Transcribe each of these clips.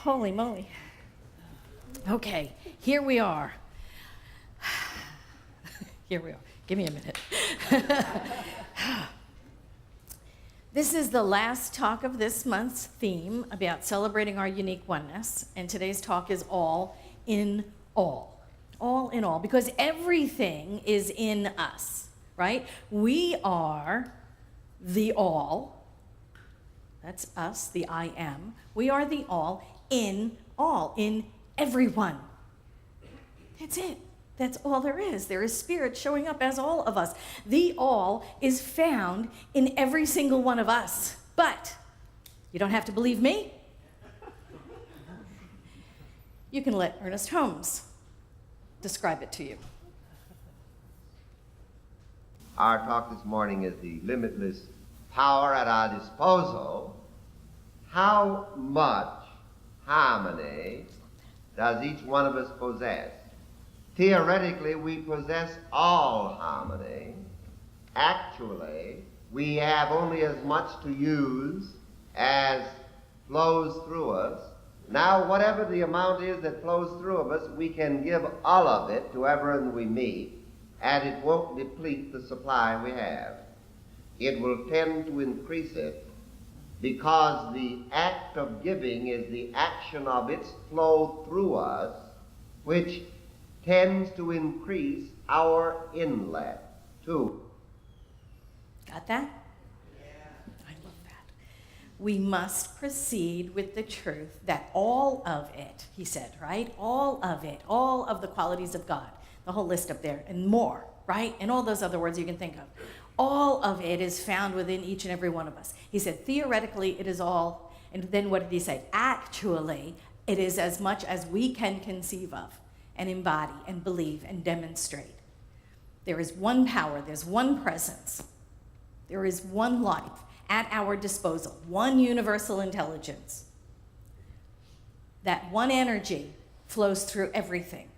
Holy moly. Okay, here we are. Here we are. Give me a minute. This is the last talk of this month's theme about celebrating our unique oneness, and today's talk is all in all. All in all, because everything is in us, right? We are the all. That's us, the I am. We are the all, in everyone. That's it. That's all there is. There is spirit showing up as all of us. The all is found in every single one of us. But you don't have to believe me. You can let Ernest Holmes describe it to you. Our talk this morning is the limitless power at our disposal. How much harmony does each one of us possess? Theoretically, we possess all harmony. Actually, we have only as much to use as flows through us. Now, whatever the amount is that flows through of us, we can give all of it to everyone we meet, and it won't deplete the supply we have. It will tend to increase it, because the act of giving is the action of its flow through us, which tends to increase our inlet too. Got that? Yeah. I love that. We must proceed with the truth that all of it, he said, right? All of it, all of the qualities of God, the whole list up there, and more, right? And all those other words you can think of. All of it is found within each and every one of us. He said, theoretically, it is all, and then what did he say? Actually, it is as much as we can conceive of and embody and believe and demonstrate. There is one power, there's one presence, there is one life at our disposal, one universal intelligence. That one energy flows through everything,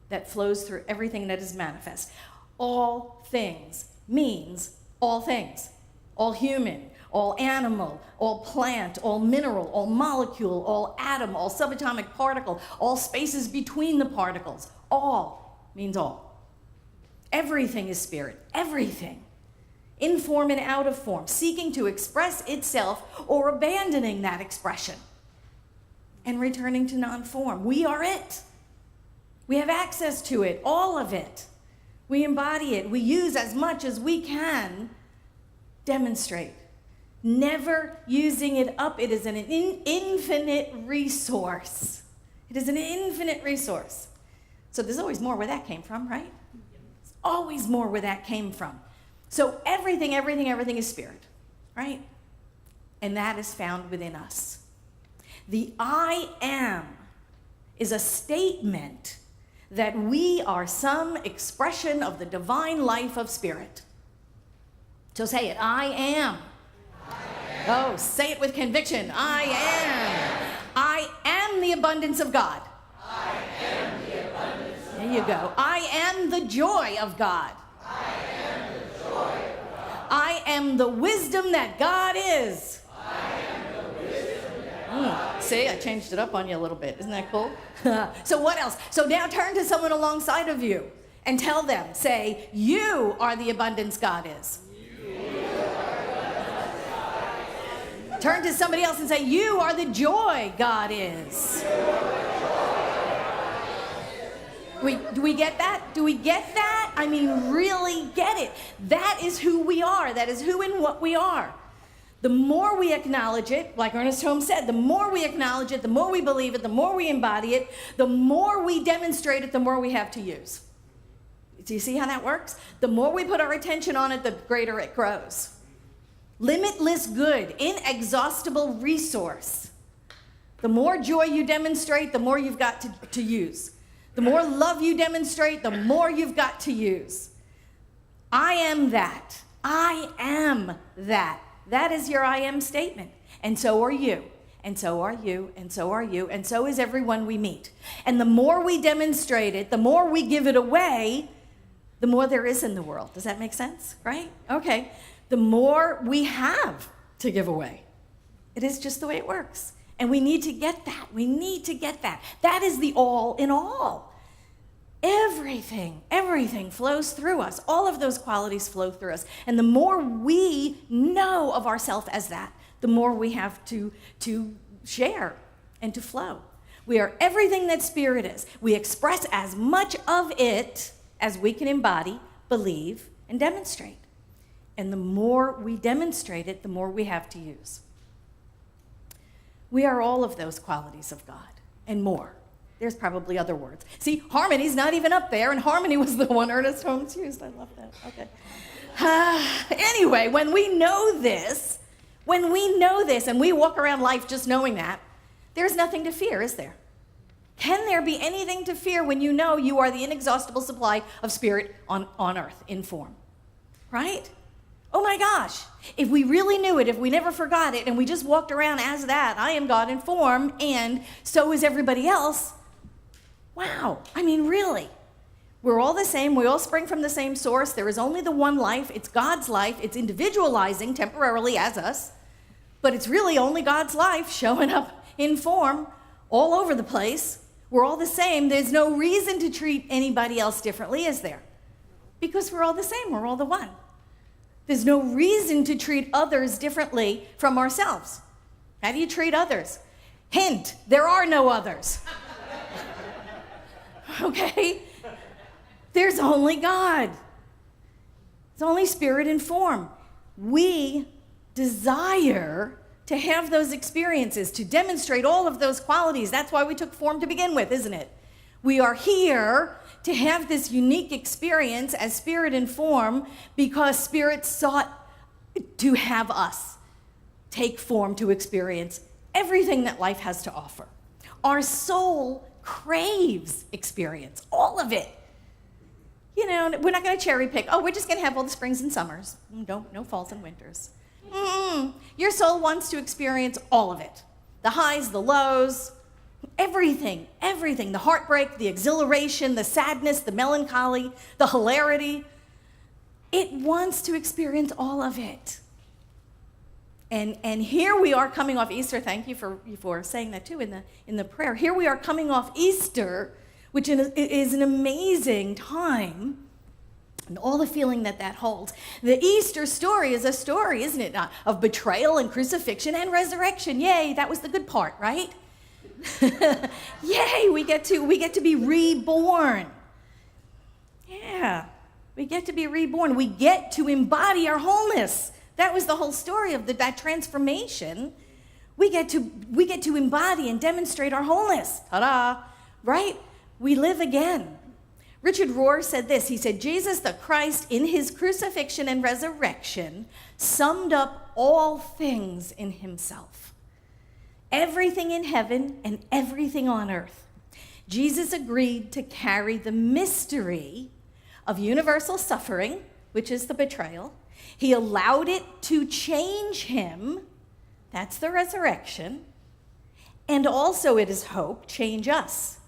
that flows through everything that is manifest. All things means all things, all human, all animal, all plant, all mineral, all molecule, all atom, all subatomic particle, all spaces between the particles. All means all. Everything is spirit, everything. In form and out of form, seeking to express itself or abandoning that expression and returning to non-form. We are it. We have access to it, all of it. We embody it. We use as much as we can demonstrate. Never using it up. It is an infinite resource. It is an infinite resource. So there's always more where that came from, right? There's always more where that came from. So everything is spirit, right? And that is found within us. The I am is a statement that we are some expression of the divine life of spirit. So say it, I am. Oh, say it with conviction. I am. I am the abundance of God. I am the abundance of God. There you go. I am the joy of God. I am the joy of God. I am the wisdom that God is. I am the wisdom that God is. See, I changed it up on you a little bit. Isn't that cool? So what else? So now turn to someone alongside of you and tell them, say, you are the abundance God is. Turn to somebody else and say, you are the joy God is. Do we get that? Do we get that? I mean, really get it. That is who we are. That is who and what we are. The more we acknowledge it, like Ernest Holmes said, the more we acknowledge it, the more we believe it, the more we embody it, the more we demonstrate it, the more we have to use. Do you see how that works? The more we put our attention on it, the greater it grows. Limitless good, inexhaustible resource. The more joy you demonstrate, the more you've got to use. The more love you demonstrate, the more you've got to use. I am that. I am that. That is your I am statement. And so are you. And so are you. And so are you. And so is everyone we meet. And the more we demonstrate it, the more we give it away, the more there is in the world. Does that make sense? Right? Okay. The more we have to give away. It is just the way it works. And we need to get that. We need to get that. That is the all in all. Everything flows through us. All of those qualities flow through us. And the more we know of ourselves as that, the more we have to share and to flow. We are everything that Spirit is. We express as much of it as we can embody, believe, and demonstrate. And the more we demonstrate it, the more we have to use. We are all of those qualities of God and more. There's probably other words. See, harmony's not even up there, and harmony was the one Ernest Holmes used. I love that. Okay. Anyway, when we know this, and we walk around life just knowing that, there's nothing to fear, is there? Can there be anything to fear when you know you are the inexhaustible supply of Spirit on earth in form? Right? Oh my gosh, if we really knew it, if we never forgot it, and we just walked around as that, I am God in form, and so is everybody else. Wow, I mean, really. We're all the same. We all spring from the same source. There is only the one life. It's God's life. It's individualizing temporarily as us, but it's really only God's life showing up in form all over the place. We're all the same. There's no reason to treat anybody else differently, is there? Because we're all the same. We're all the one. There's no reason to treat others differently from ourselves. How do you treat others? Hint, there are no others. Okay? There's only God. It's only Spirit in form. We desire to have those experiences, to demonstrate all of those qualities. That's why we took form to begin with, isn't it? We are here to have this unique experience as Spirit in form because Spirit sought to have us take form to experience everything that life has to offer. Our soul craves experience, all of it. You know, we're not going to cherry pick. Oh, we're just going to have all the springs and summers. No falls and winters. Your soul wants to experience all of it. The highs, the lows, everything. The heartbreak, the exhilaration, the sadness, the melancholy, the hilarity. It wants to experience all of it. And here we are coming off Easter. Thank you for saying that too in the prayer. Here we are coming off Easter, which is an amazing time, and all the feeling that holds. The Easter story is a story, isn't it, of betrayal and crucifixion and resurrection. Yay, that was the good part, right? Yay, we get to be reborn. Yeah, we get to be reborn. We get to embody our wholeness. That was the whole story of that transformation. We get to embody and demonstrate our wholeness. Ta-da! Right? We live again. Richard Rohr said this. He said, Jesus the Christ in his crucifixion and resurrection summed up all things in himself. Everything in heaven and everything on earth. Jesus agreed to carry the mystery of universal suffering, which is the betrayal. He allowed it to change him. That's the resurrection. And also, it is hope, change us,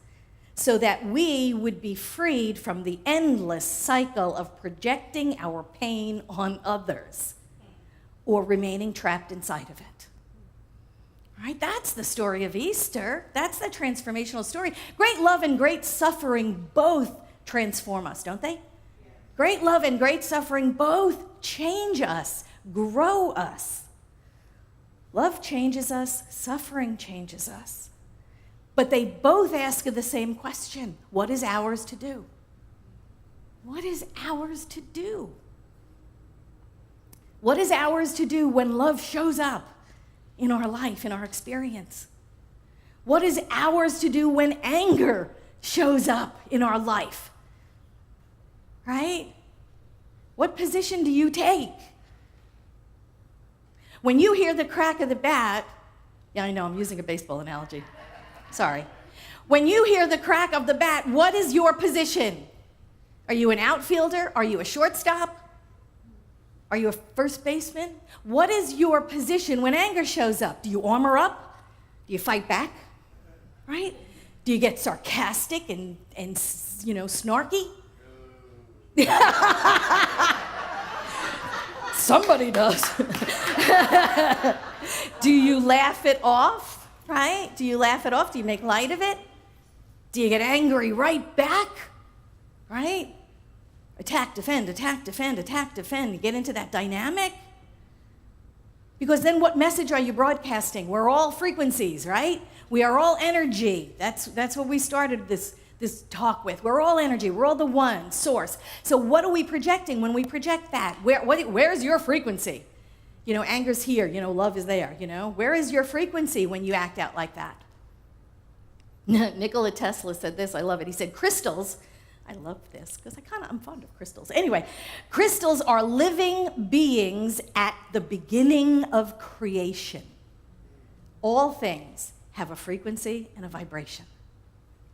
so that we would be freed from the endless cycle of projecting our pain on others or remaining trapped inside of it. Right? That's the story of Easter. That's the transformational story. Great love and great suffering both transform us, don't they? Great love and great suffering both change us, grow us. Love changes us, suffering changes us. But they both ask the same question. What is ours to do? What is ours to do? What is ours to do when love shows up in our life, in our experience? What is ours to do when anger shows up in our life? Right? What position do you take? When you hear the crack of the bat, yeah, I know, I'm using a baseball analogy. Sorry. When you hear the crack of the bat, what is your position? Are you an outfielder? Are you a shortstop? Are you a first baseman? What is your position when anger shows up? Do you armor up? Do you fight back? Right? Do you get sarcastic and snarky? Somebody does. Do you laugh it off? right? Do you laugh it off? Do you make light of it? Do you get angry right back? Right? Attack, defend, attack, defend, attack, defend. You get into that dynamic. Because then what message are you broadcasting? We're all frequencies, right? We are all energy. That's what we started this talk with. We're all energy. We're all the one source. So what are we projecting when we project that? Where's your frequency? You know, anger's here. You know, love is there. You know, where is your frequency when you act out like that? Nikola Tesla said this. I love it. He said, crystals, I love this because I'm fond of crystals. Anyway, crystals are living beings at the beginning of creation. All things have a frequency and a vibration.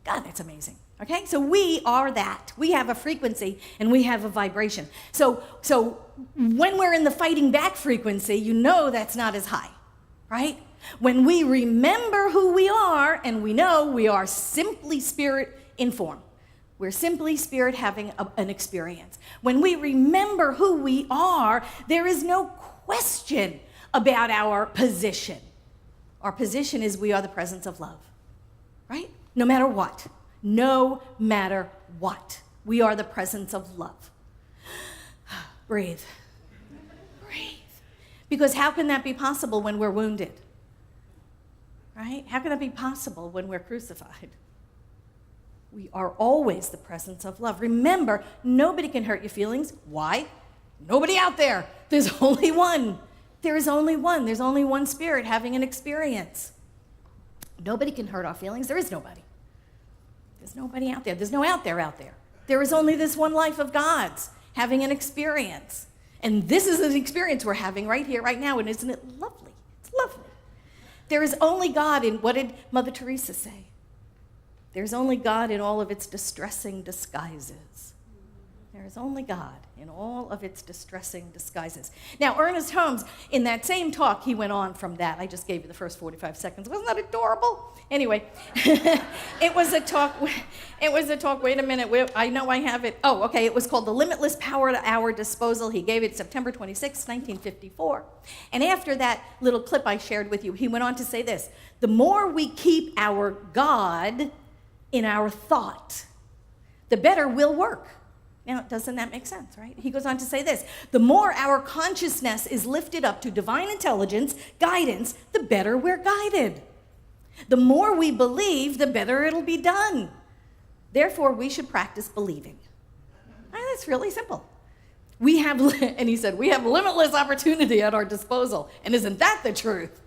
God, that's amazing. Okay, so we are that. We have a frequency and we have a vibration. So when we're in the fighting back frequency, you know that's not as high, right? When we remember who we are and we know we are simply spirit in form. We're simply spirit having an experience. When we remember who we are, there is no question about our position. Our position is we are the presence of love, right? No matter what. No matter what. We are the presence of love. Breathe. Breathe. Because how can that be possible when we're wounded? Right? How can that be possible when we're crucified? We are always the presence of love. Remember, nobody can hurt your feelings. Why? Nobody out there. There's only one. There is only one. There's only one spirit having an experience. Nobody can hurt our feelings. There is nobody. There's nobody out there. There's no out there. There is only this one life of God's having an experience. And this is an experience we're having right here, right now. And isn't it lovely? It's lovely. There is only God in, what did Mother Teresa say? There's only God in all of its distressing disguises. There is only God in all of its distressing disguises. Now, Ernest Holmes, in that same talk, he went on from that. I just gave you the first 45 seconds. Wasn't that adorable? Anyway, it was a talk, wait a minute, I know I have it. Oh, okay, it was called The Limitless Power at Our Disposal. He gave it September 26, 1954. And after that little clip I shared with you, he went on to say this: the more we keep our God in our thought, the better we'll work. Now, doesn't that make sense, right? He goes on to say this: the more our consciousness is lifted up to divine intelligence, guidance, the better we're guided. The more we believe, the better it'll be done. Therefore, we should practice believing. That's really simple. And he said, we have limitless opportunity at our disposal. And isn't that the truth?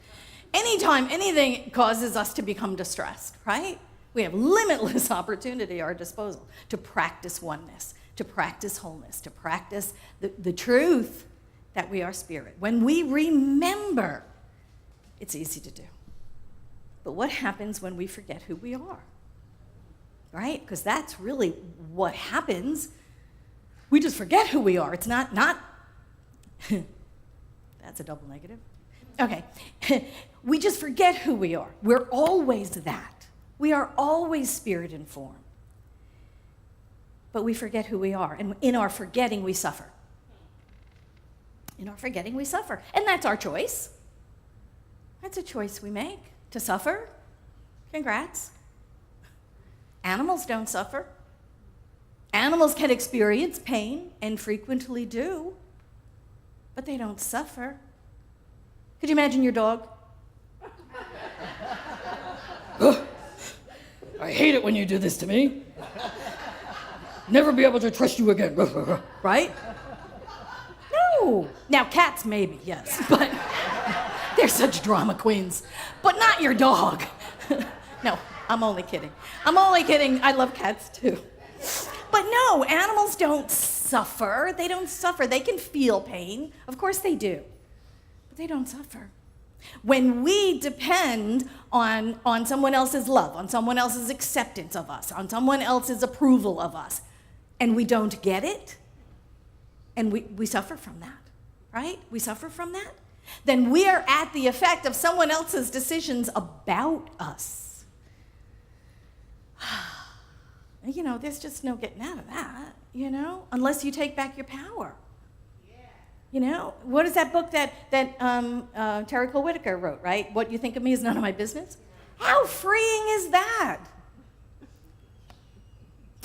Anytime anything causes us to become distressed, right? We have limitless opportunity at our disposal to practice oneness, to practice wholeness, to practice the truth that we are spirit. When we remember, it's easy to do. But what happens when we forget who we are? Right? Because that's really what happens. We just forget who we are. It's not that's a double negative. Okay. We just forget who we are. We're always that. We are always spirit in form. But we forget who we are. And in our forgetting, we suffer. In our forgetting, we suffer. And that's our choice. That's a choice we make. To suffer? Congrats. Animals don't suffer. Animals can experience pain and frequently do, but they don't suffer. Could you imagine your dog? I hate it when you do this to me. Never be able to trust you again. Right? No. Now, cats maybe, yes, but they're such drama queens. But not your dog. No, I'm only kidding. I love cats too. But no, animals don't suffer. They don't suffer. They can feel pain. Of course they do. But they don't suffer. When we depend on someone else's love, on someone else's acceptance of us, on someone else's approval of us, and we don't get it, and we suffer from that, right? We suffer from that. Then we are at the effect of someone else's decisions about us. You know, there's just no getting out of that, you know, unless you take back your power. Yeah. You know, what is that book that Terry Cole Whitaker wrote, right? What you think of me is none of my business. How freeing is that?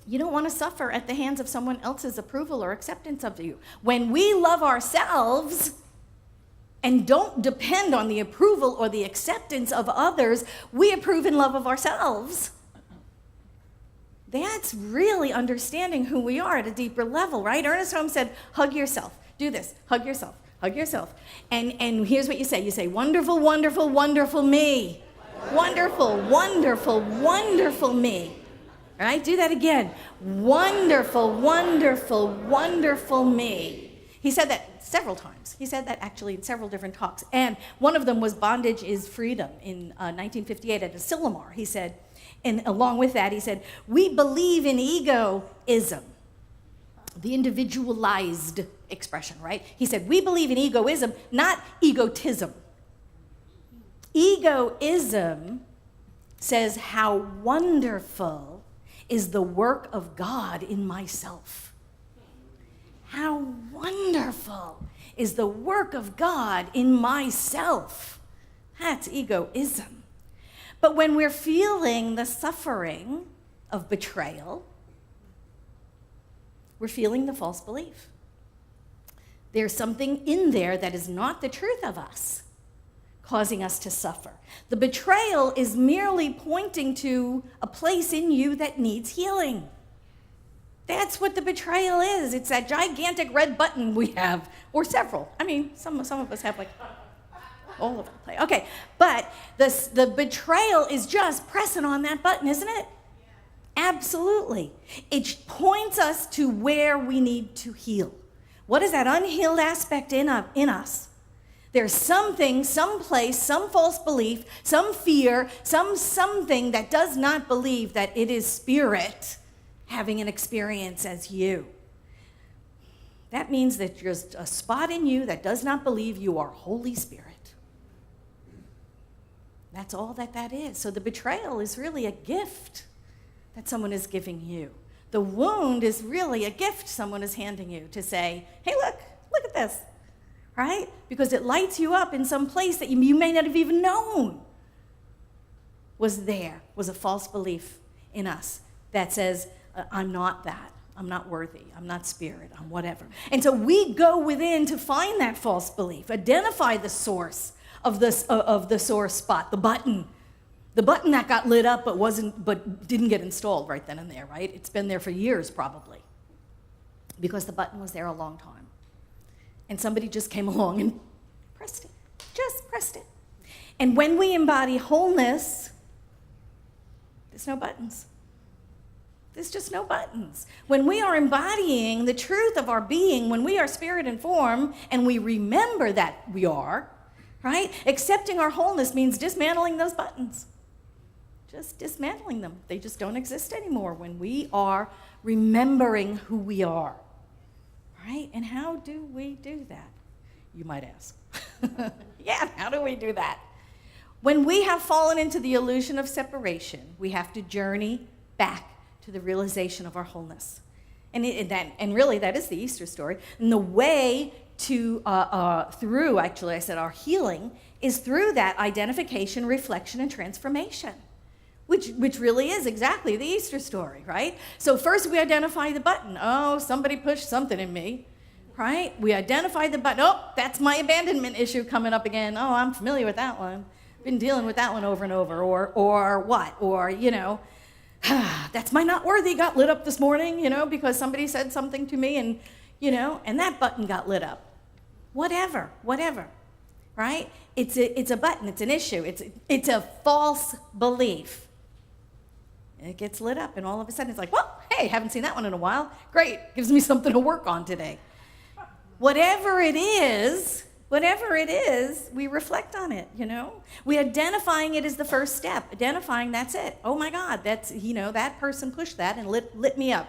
You don't want to suffer at the hands of someone else's approval or acceptance of you. When we love ourselves and don't depend on the approval or the acceptance of others, we approve and love of ourselves. That's really understanding who we are at a deeper level, right? Ernest Holmes said, hug yourself. Do this. Hug yourself. Hug yourself. And here's what you say. You say, wonderful, wonderful, wonderful me. Wonderful, wonderful, wonderful me. All right, do that again. Wonderful, wonderful, wonderful me. He said that several times. He said that actually in several different talks. And one of them was Bondage is Freedom in 1958 at Asilomar. He said, and along with that, he said, we believe in egoism, the individualized expression, right? He said, we believe in egoism, not egotism. Egoism says how wonderful is the work of God in myself. How wonderful is the work of God in myself. That's egoism. But when we're feeling the suffering of betrayal, we're feeling the false belief. There's something in there that is not the truth of us, causing us to suffer. The betrayal is merely pointing to a place in you that needs healing. That's what the betrayal is. It's that gigantic red button we have, or several. I mean, some of us have like all over the place. Okay, but the betrayal is just pressing on that button, isn't it? Absolutely. It points us to where we need to heal. What is that unhealed aspect in us? There's something, some place, some false belief, some fear, something that does not believe that it is spirit having an experience as you. That means that there's a spot in you that does not believe you are Holy Spirit. That's all that is. So the betrayal is really a gift that someone is giving you. The wound is really a gift someone is handing you to say, hey, look at this. Right? Because it lights you up in some place that you may not have even known was a false belief in us that says, I'm not that. I'm not worthy. I'm not spirit. I'm whatever. And so we go within to find that false belief, identify the source of the sore spot, the button that got lit up but didn't get installed right then and there, right? It's been there for years probably because the button was there a long time. And somebody just came along and pressed it. And when we embody wholeness, there's no buttons. There's just no buttons. When we are embodying the truth of our being, when we are spirit and form, and we remember that we are, right? Accepting our wholeness means dismantling those buttons. Just dismantling them. They just don't exist anymore when we are remembering who we are. Right? And how do we do that? You might ask. Yeah, how do we do that? When we have fallen into the illusion of separation, we have to journey back to the realization of our wholeness. And really, that is the Easter story. And the way to, through, actually, I said our healing, is through that identification, reflection, and transformation. Which really is exactly the Easter story, right? So first we identify the button. Oh, somebody pushed something in me, right? We identify the button. Oh, that's my abandonment issue coming up again. Oh, I'm familiar with that one. Been dealing with that one over and over. Or what? Or, that's my not worthy got lit up this morning, because somebody said something to me and, and that button got lit up. Whatever, right? It's a button. It's an issue. It's a false belief. It gets lit up, and all of a sudden it's like, well, hey, haven't seen that one in a while. Great, gives me something to work on today. Whatever it is, we reflect on it, We identifying it is the first step. Identifying, that's it. Oh my God, that's, that person pushed that and lit me up.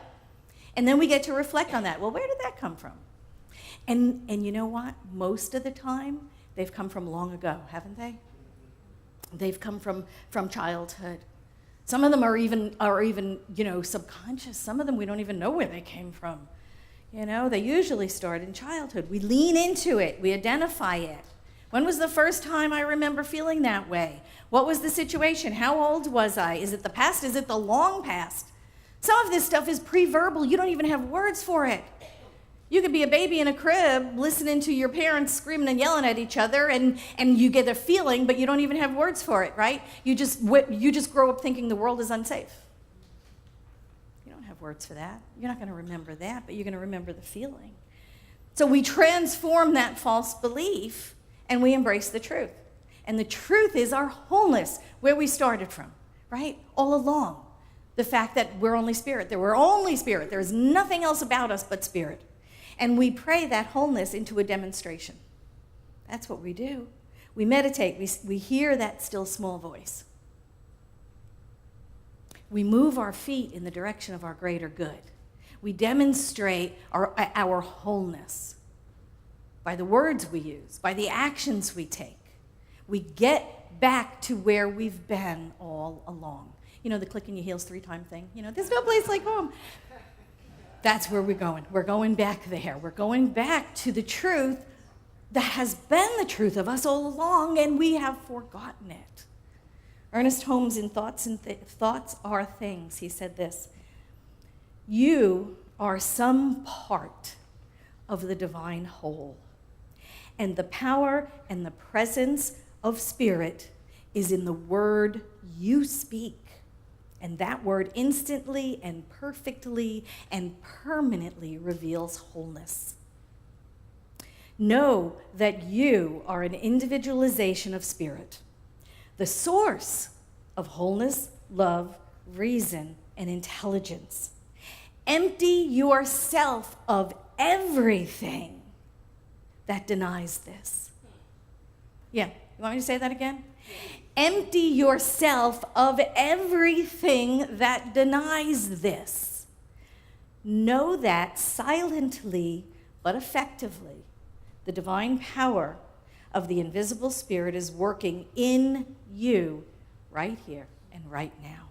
And then we get to reflect on that. Well, where did that come from? And you know what? Most of the time, they've come from long ago, haven't they? They've come from childhood. Some of them are even subconscious. Some of them we don't even know where they came from. They usually start in childhood. We lean into it. We identify it. When was the first time I remember feeling that way? What was the situation? How old was I? Is it the past? Is it the long past? Some of this stuff is pre-verbal. You don't even have words for it. You could be a baby in a crib listening to your parents screaming and yelling at each other, and you get a feeling, but you don't even have words for it, right? You just grow up thinking the world is unsafe. You don't have words for that. You're not going to remember that, but you're going to remember the feeling. So we transform that false belief, and we embrace the truth. And the truth is our wholeness, where we started from, right? All along. The fact that we're only spirit, that we're only spirit. There is nothing else about us but spirit. And we pray that wholeness into a demonstration. That's what we do. We meditate. We hear that still small voice. We move our feet in the direction of our greater good. We demonstrate our wholeness by the words we use, by the actions we take. We get back to where we've been all along. You know, the click in your heels 3-time thing? You know, there's no place like home. That's where we're going. We're going back there. We're going back to the truth that has been the truth of us all along, and we have forgotten it. Ernest Holmes in Thoughts Are Things, he said this: you are some part of the divine whole, and the power and the presence of spirit is in the word you speak. And that word instantly and perfectly and permanently reveals wholeness. Know that you are an individualization of spirit, the source of wholeness, love, reason, and intelligence. Empty yourself of everything that denies this. Yeah, you want me to say that again? Empty yourself of everything that denies this. Know that silently but effectively, the divine power of the invisible spirit is working in you right here and right now.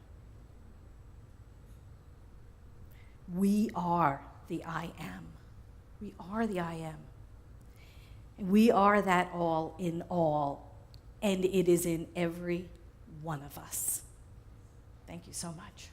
We are the I am. We are the I am. And we are that all in all. And it is in every one of us. Thank you so much.